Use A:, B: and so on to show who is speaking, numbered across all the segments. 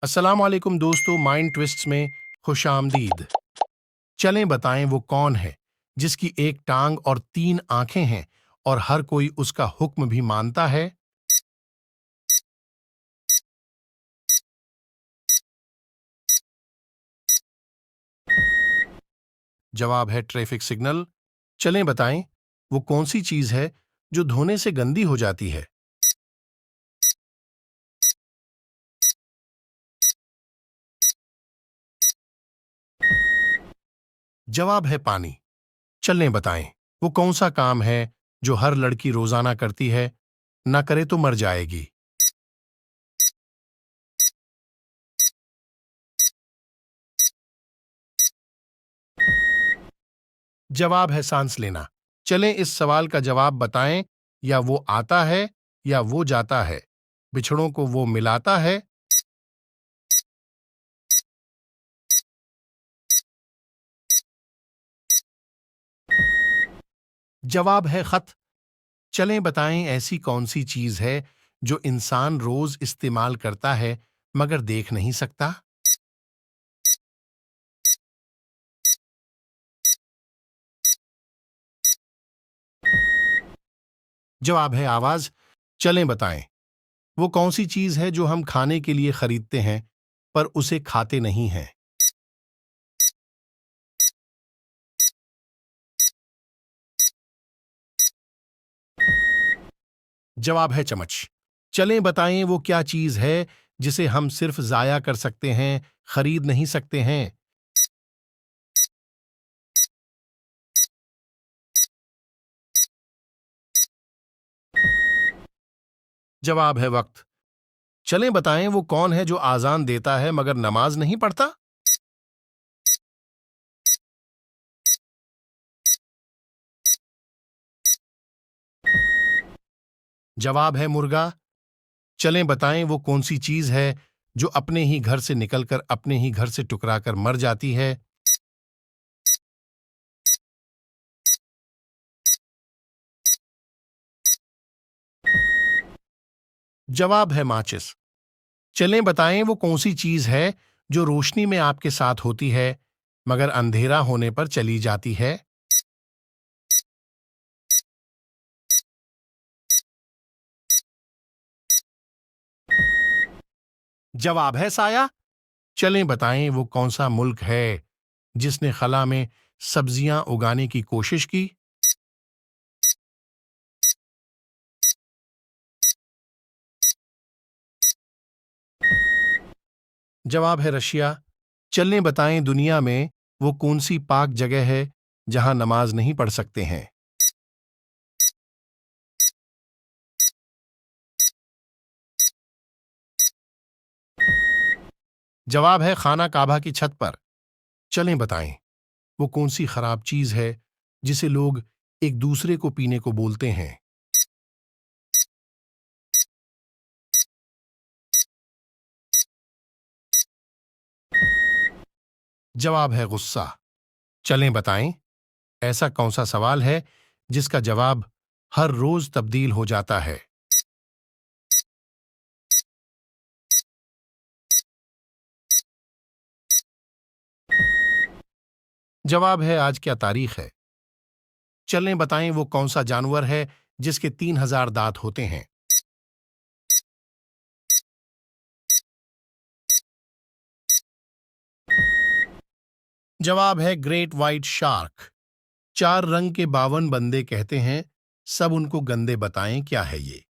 A: अस्सलाम वालेकुम दोस्तों, माइंड ट्विस्ट्स में खुश आमदीद। चलें बताएं वो कौन है जिसकी एक टांग और तीन आंखें हैं और हर कोई उसका हुक्म भी मानता है। जवाब है ट्रैफिक सिग्नल। चलें बताएं वो कौन सी चीज है जो धोने से गंदी हो जाती है। जवाब है पानी। चलें बताएं वो कौन सा काम है जो हर लड़की रोजाना करती है, ना करे तो मर जाएगी। जवाब है सांस लेना। चलें इस सवाल का जवाब बताएं, या वो आता है या वो जाता है, बिछड़ों को वो मिलाता है। जवाब है खत। चलें बताएं ऐसी कौन सी चीज है जो इंसान रोज इस्तेमाल करता है मगर देख नहीं सकता। जवाब है आवाज। चलें बताएं वो कौन सी चीज है जो हम खाने के लिए खरीदते हैं पर उसे खाते नहीं हैं। जवाब है चम्मच। चलें बताएं वो क्या चीज है जिसे हम सिर्फ जाया कर सकते हैं, खरीद नहीं सकते हैं। जवाब है वक्त। चलें बताएं वो कौन है जो आजान देता है मगर नमाज नहीं पढ़ता। जवाब है मुर्गा। चलें बताएं वो कौन सी चीज है जो अपने ही घर से निकलकर अपने ही घर से टुकराकर मर जाती है। जवाब है माचिस। चलें बताएं वो कौन सी चीज है जो रोशनी में आपके साथ होती है मगर अंधेरा होने पर चली जाती है। जवाब है साया। चलें बताएं वो कौन सा मुल्क है जिसने खला में सब्जियां उगाने की कोशिश की। जवाब है रशिया। चलें बताएं दुनिया में वो कौन सी पाक जगह है जहां नमाज नहीं पढ़ सकते हैं। जवाब है खाना काबा की छत पर। चलें बताएं वो कौन सी खराब चीज है जिसे लोग एक दूसरे को पीने को बोलते हैं। जवाब है गुस्सा। चलें बताएं ऐसा कौन सा सवाल है जिसका जवाब हर रोज तब्दील हो जाता है। जवाब है आज क्या तारीख है। चलें बताएं वो कौन सा जानवर है जिसके 3000 दांत होते हैं। जवाब है ग्रेट व्हाइट शार्क। चार रंग के 52 बंदे कहते हैं, सब उनको गंदे बताएं क्या है ये।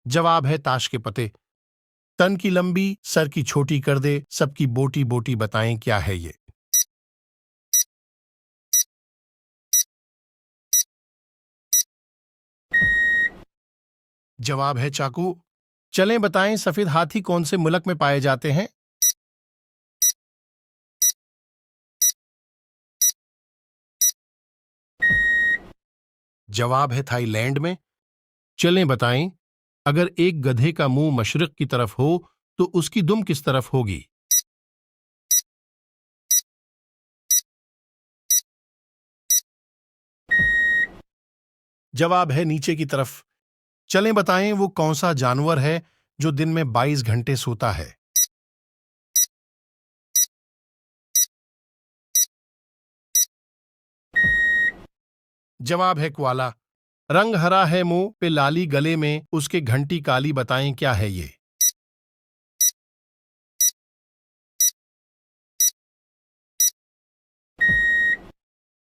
A: जवाब है ताश के पते। तन की लंबी सर की छोटी कर दे, सबकी बोटी बोटी बताएं क्या है ये। जवाब है चाकू। चलें बताएं सफेद हाथी कौन से मुल्क में पाए जाते हैं। जवाब है थाईलैंड में। चलें बताएं अगर एक गधे का मुंह मशरिक की तरफ हो तो उसकी दुम किस तरफ होगी। जवाब है नीचे की तरफ। चलें बताएं वो कौन सा जानवर है जो दिन में 22 घंटे सोता है। जवाब है क्वाला। रंग हरा है, मुंह पे लाली, गले में उसके घंटी काली, बताएं क्या है ये।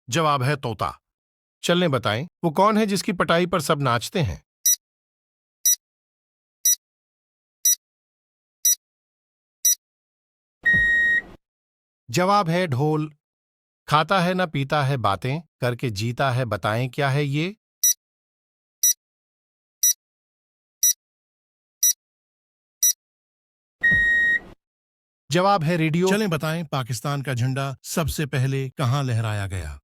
A: जवाब है तोता। चलने बताएं वो कौन है जिसकी पटाई पर सब नाचते हैं। जवाब है ढोल। खाता है ना पीता है, बातें करके जीता है, बताएं क्या है ये। जवाब है रेडियो। चलें बताएं पाकिस्तान का झंडा सबसे पहले कहां लहराया गया।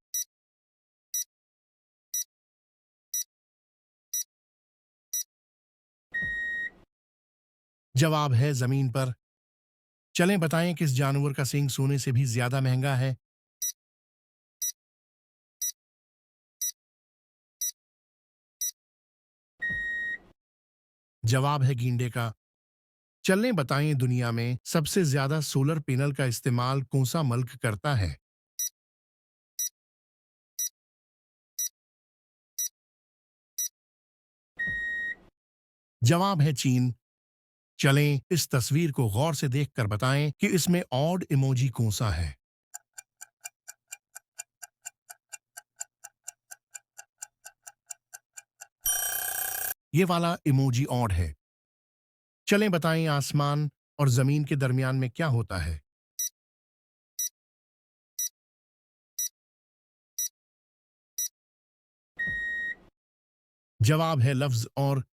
A: जवाब है जमीन पर। चलें बताएं किस जानवर का सींग सोने से भी ज्यादा महंगा है। जवाब है गींडे का। चलें बताएं दुनिया में सबसे ज्यादा सोलर पैनल का इस्तेमाल कौन सा मुल्क करता है। जवाब है चीन। चलें इस तस्वीर को गौर से देखकर बताएं कि इसमें ऑड इमोजी कौन सा है। ये वाला इमोजी ऑड है। चलें बताएं आसमान और जमीन के दरमियान में क्या होता है। जवाब है लफ्ज और।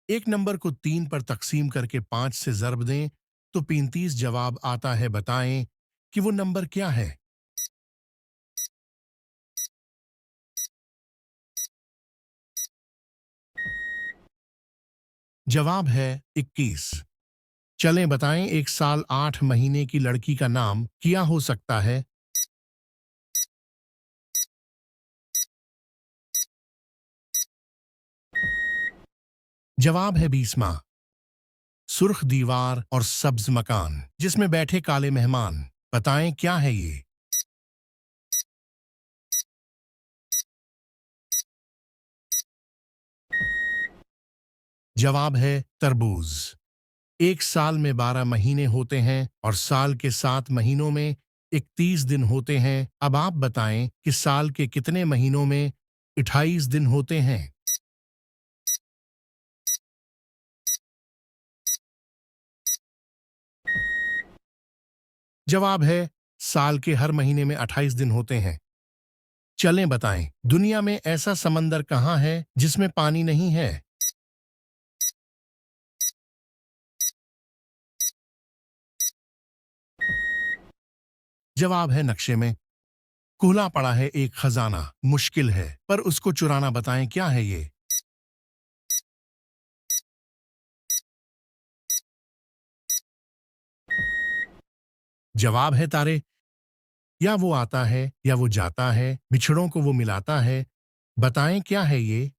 A: एक नंबर को 3 पर तकसीम करके 5 से ज़र्ब दें तो 35 जवाब आता है, बताएं कि वो नंबर क्या है। जवाब है 21। चलें बताएं 1 साल 8 महीने की लड़की का नाम क्या हो सकता है। जवाब है 20 माह। सुर्ख दीवार और सब्ज मकान जिसमें बैठे काले मेहमान, बताएं क्या है ये। जवाब है तरबूज। 1 साल में 12 महीने होते हैं और साल के 7 महीनों में 31 दिन होते हैं। अब आप बताएं कि साल के कितने महीनों में 28 दिन होते हैं। जवाब है साल के हर महीने में 28 दिन होते हैं। चलें बताएं दुनिया में ऐसा समंदर कहाँ है जिसमें पानी नहीं है। जवाब है नक्शे में। खुला पड़ा है एक खजाना, मुश्किल है पर उसको चुराना, बताएं क्या है ये। जवाब है तारे। या वो आता है या वो जाता है, बिछड़ों को वो मिलाता है, बताएं क्या है ये।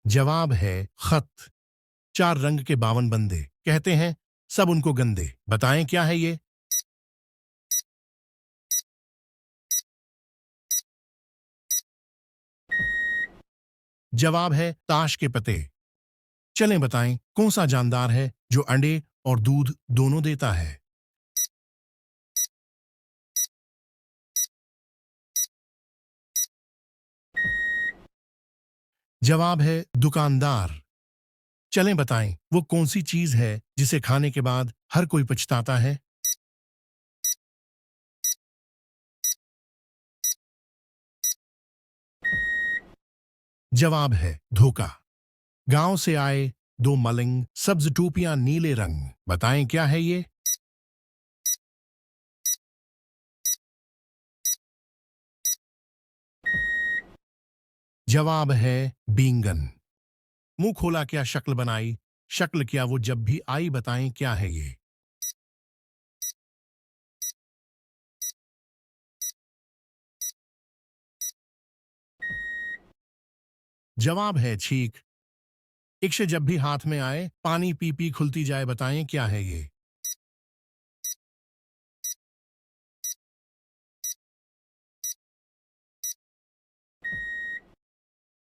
A: जवाब है खत। 4 रंग के 52 बंदे कहते हैं सब उनको गंदे, बताएं क्या है ये। जवाब है ताश के पते। चलें बताएं कौन सा जानदार है जो अंडे और दूध दोनों देता है। जवाब है दुकानदार। चलें बताएं वो कौन सी चीज है जिसे खाने के बाद हर कोई पछताता है। जवाब है धोखा। गांव से आए 2 मलिंग, सब्ज टोपियां नीले रंग, बताएं क्या है ये। जवाब है बींगन। मुंह खोला क्या शक्ल बनाई, शक्ल क्या वो जब भी आई, बताएं क्या है ये। जवाब है छींक। इक्ष जब भी हाथ में आए पानी पी पी खुलती जाए, बताएं क्या है ये।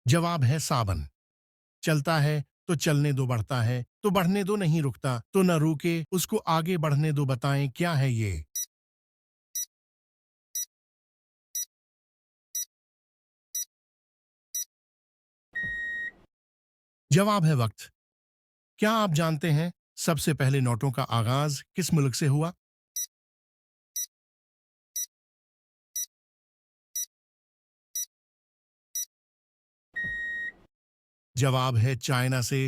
A: जवाब है साबन। चलता है तो चलने दो, बढ़ता है तो बढ़ने दो, नहीं रुकता तो न रुके उसको आगे बढ़ने दो, बताएं क्या है ये। जवाब है वक्त। क्या आप जानते हैं सबसे पहले नोटों का आगाज किस मुल्क से हुआ? जवाब है चाइना से।